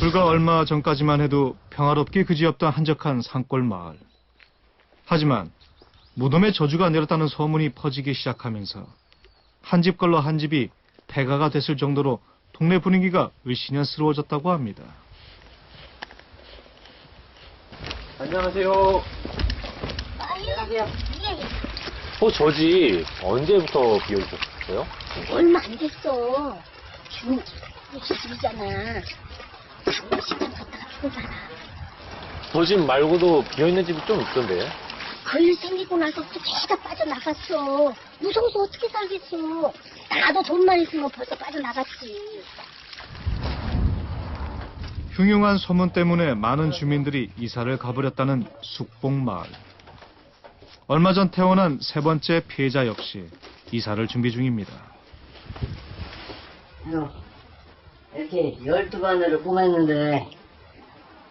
불과 얼마 전까지만 해도 평화롭게 그지없던 한적한 산골 마을. 하지만 무덤에 저주가 내렸다는 소문이 퍼지기 시작하면서 한 집 걸러 한 집이 폐가가 됐을 정도로 동네 분위기가 을씨년스러워졌다고 합니다. 안녕하세요. 안녕하세요. 저 집 언제부터 비어 있었어요? 얼마 안 됐어. 지금 우리 집이잖아. 장례식장 갔다가 죽었잖아. 저 집 말고도 비어 있는 집이 좀 있던데요? 그 생기고 나서부터 계속 빠져나갔어. 무서워서 어떻게 살겠어. 나도 돈만 있으면 벌써 빠져나갔지. 흉흉한 소문 때문에 많은 주민들이 이사를 가버렸다는 숙봉마을. 얼마 전 태어난 세 번째 피해자 역시 이사를 준비 중입니다. 이렇게 12바늘을 꼬맸는데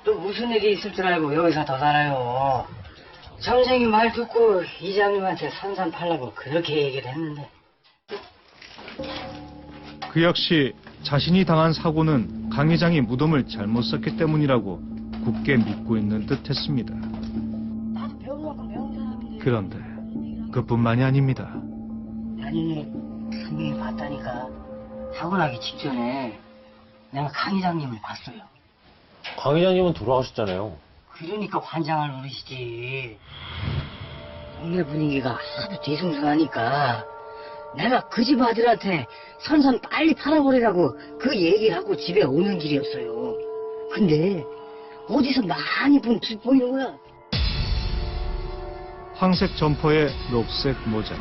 또 무슨 일이 있을 줄 알고 여기서 더 살아요. 정생이 말 듣고 이장님한테 산산 팔라고 그렇게 얘기를 했는데. 그 역시 자신이 당한 사고는 강 회장이 무덤을 잘못 썼기 때문이라고 굳게 믿고 있는 듯 했습니다. 나도 배운 만큼 배운 사람인데. 그런데 그뿐만이 아닙니다. 아니, 분명히 봤다니까. 사고 나기 직전에 내가 강 이장님을 봤어요. 강 회장님은 돌아가셨잖아요. 그러니까 환장을 부르시지. 동네 분위기가 하도 뒤숭숭하니까 내가 그 집 아들한테 선산 빨리 팔아버리라고 그 얘기를 하고 집에 오는 길이었어요. 근데 어디서 많이 본 길 보이는 거야. 황색 점퍼에 녹색 모자.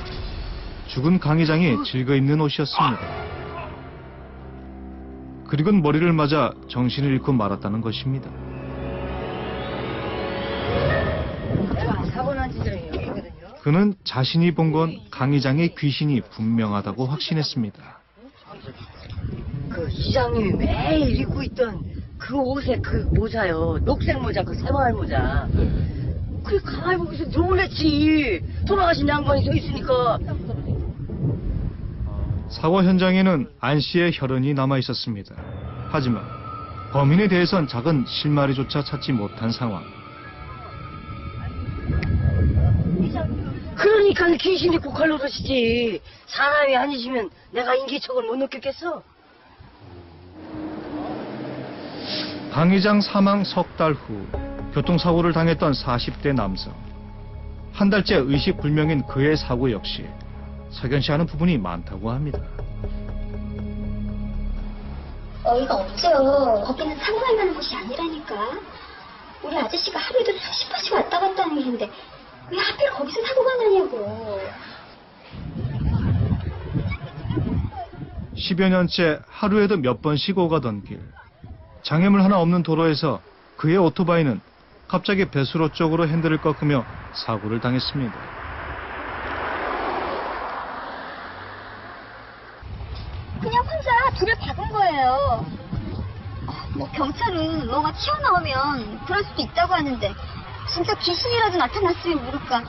죽은 강 회장이 즐겨 입는 옷이었습니다. 그리곤 머리를 맞아 정신을 잃고 말았다는 것입니다. 내가 사고 난 지점이 여기거든요. 그는 자신이 본 건 강 회장의 귀신이 분명하다고 확신했습니다. 그 이장님이 매일 입고 있던 그 옷에 그 모자요. 녹색 모자, 그 새마을 모자. 그래, 가만히 보고서 놀랬지. 돌아가신 양반이 서 있으니까. 사고 현장에는 안 씨의 혈흔이 남아 있었습니다. 하지만 범인에 대해선 작은 실마리조차 찾지 못한 상황. 그러니까 귀신이 고칼 노릇이지. 사람이 아니시면 내가 인기척을 못 느꼈겠어. 강 회장 사망 석 달 후 교통사고를 당했던 40대 남성. 한 달째 의식불명인 그의 사고 역시 석연치 않은 부분이 많다고 합니다. 어이가 없죠. 거기는 사고가 나는 곳이 아니라니까. 우리 아저씨가 하루에도 수십 번씩 왔다 갔다 하는 길인데 왜 하필 거기서 사고가 나냐고. 10여 년째 하루에도 몇 번씩 오가던 길. 장애물 하나 없는 도로에서 그의 오토바이는 갑자기 배수로 쪽으로 핸들을 꺾으며 사고를 당했습니다. 그냥 혼자 불을 박은 거예요. 뭐 경찰은 뭐가 튀어나오면 그럴 수도 있다고 하는데 진짜 귀신이라도 나타났으면 모를까.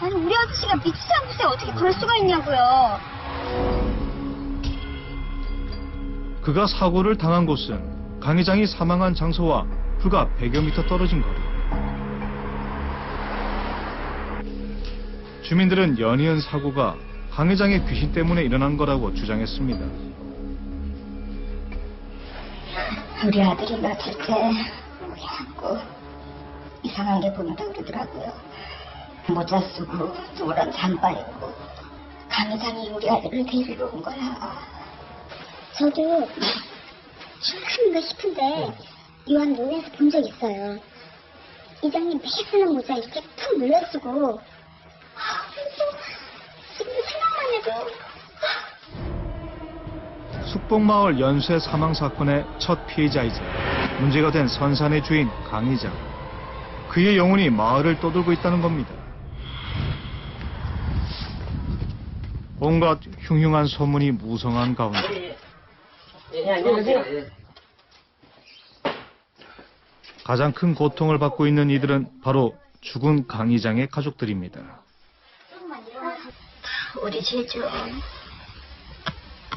아니 우리 아저씨가 미치지 않고서 어떻게 그럴 수가 있냐고요. 그가 사고를 당한 곳은 강 회장이 사망한 장소와 불과 100여 미터 떨어진 거리. 주민들은 연이은 사고가 강 회장의 귀신 때문에 일어난 거라고 주장했습니다. 우리 아들이 며칠 때 자꾸 이상한 게 보인다 그러더라고요. 모자 쓰고 노란 잠바 입고 강 회장이 우리 아들을 데리러 온 거야. 저도 충분한가 싶은데 이왕 논에서 본 적 있어요. 이장님 매일 쓰는 모자 이렇게 푹 눌러 쓰고 지금 생각만 해도 숙봉마을 연쇄 사망 사건의 첫 피해자이자 문제가 된 선산의 주인 강 회장. 그의 영혼이 마을을 떠돌고 있다는 겁니다. 온갖 흉흉한 소문이 무성한 가운데 예, 안녕하세요. 가장 큰 고통을 받고 있는 이들은 바로 죽은 강 회장의 가족들입니다. 우리 제주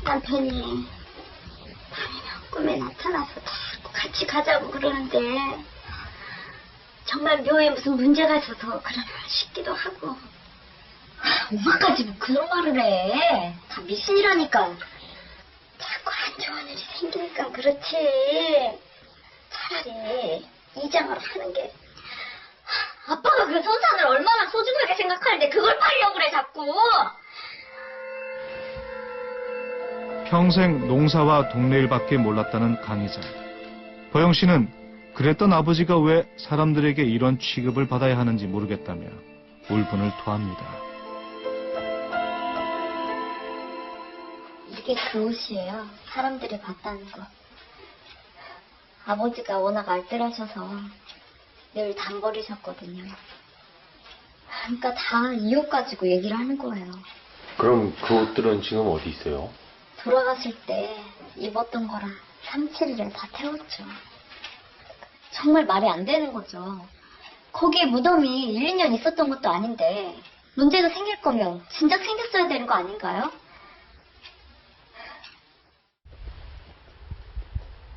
남편이 밤이면 꿈에 나타나서 자꾸 같이 가자고 그러는데 정말 묘에 무슨 문제가 있어서 그러나 싶기도 하고. 엄마까지 뭐 그런 말을 해. 다 미신이라니까. 자꾸 안 좋은 일이 생기니까 그렇지. 차라리 이장을 하는 게. 아빠가 그 손산을 얼마나 소중하게 생각하는데 그걸 팔려고 그래 자꾸. 평생 농사와 동네 일밖에 몰랐다는 강희장. 보영 씨는 그랬던 아버지가 왜 사람들에게 이런 취급을 받아야 하는지 모르겠다며 울분을 토합니다. 이게 그 옷이에요. 사람들이 봤다는 거. 아버지가 워낙 알뜰하셔서 늘 단벌이셨거든요. 그러니까 다 이 옷 가지고 얘기를 하는 거예요. 그럼 그 옷들은 지금 어디 있어요? 돌아갔을 때 입었던 거랑 삼칠이를 다 태웠죠. 정말 말이 안 되는 거죠. 거기에 무덤이 1, 2년 있었던 것도 아닌데 문제가 생길 거면 진작 생겼어야 되는 거 아닌가요?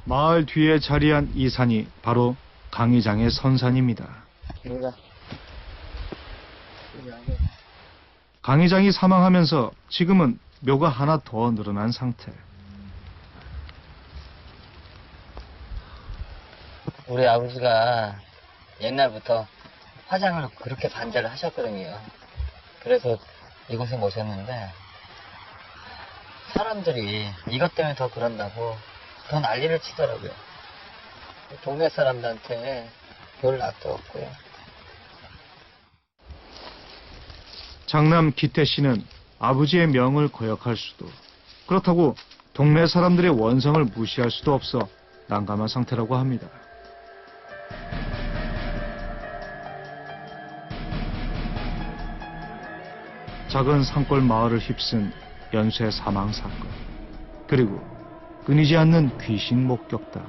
마을 뒤에 자리한 이 산이 바로 강희장의 선산입니다. 강희장이 사망하면서 지금은 묘가 하나 더 늘어난 상태. 우리 아버지가 옛날부터 화장을 그렇게 반대를 하셨거든요. 그래서 이곳에 모셨는데 사람들이 이것 때문에 더 그런다고 더 난리를 치더라고요. 동네 사람들한테 별 낯도 없고요. 장남 기태 씨는 아버지의 명을 거역할 수도, 그렇다고 동네 사람들의 원성을 무시할 수도 없어 난감한 상태라고 합니다. 작은 산골 마을을 휩쓴 연쇄 사망 사건, 그리고 끊이지 않는 귀신 목격담.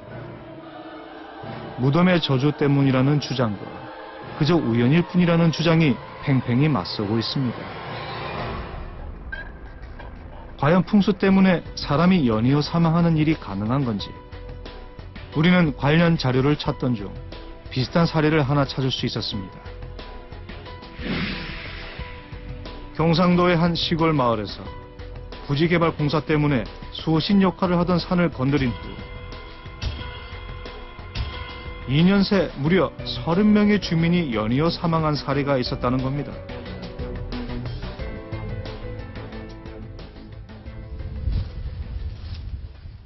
무덤의 저주 때문이라는 주장과 그저 우연일 뿐이라는 주장이 팽팽히 맞서고 있습니다. 과연 풍수 때문에 사람이 연이어 사망하는 일이 가능한 건지, 우리는 관련 자료를 찾던 중 비슷한 사례를 하나 찾을 수 있었습니다. 경상도의 한 시골 마을에서 부지개발 공사 때문에 수호신 역할을 하던 산을 건드린 후 2년 새 무려 30명의 주민이 연이어 사망한 사례가 있었다는 겁니다.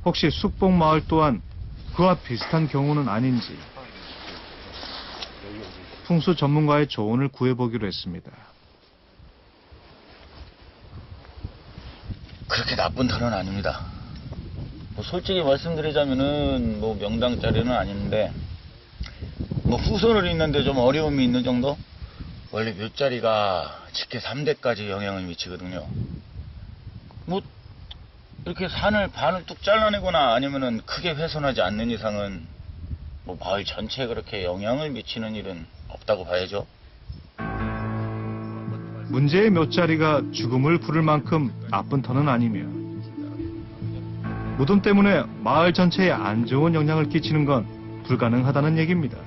혹시 숙봉마을 또한 그와 비슷한 경우는 아닌지 풍수 전문가의 조언을 구해보기로 했습니다. 그렇게 나쁜 터는 아닙니다. 뭐 솔직히 말씀드리자면은 뭐 명당짜리는 아닌데 뭐 후손을 잇는데 좀 어려움이 있는 정도? 원래 묘자리가 직계 3대까지 영향을 미치거든요. 뭐 이렇게 산을 반을 뚝 잘라내거나 아니면은 크게 훼손하지 않는 이상은 뭐 마을 전체에 그렇게 영향을 미치는 일은 없다고 봐야죠. 문제의 묘자리가 죽음을 부를 만큼 나쁜 터는 아니며 무덤 때문에 마을 전체에 안 좋은 영향을 끼치는 건 불가능하다는 얘기입니다.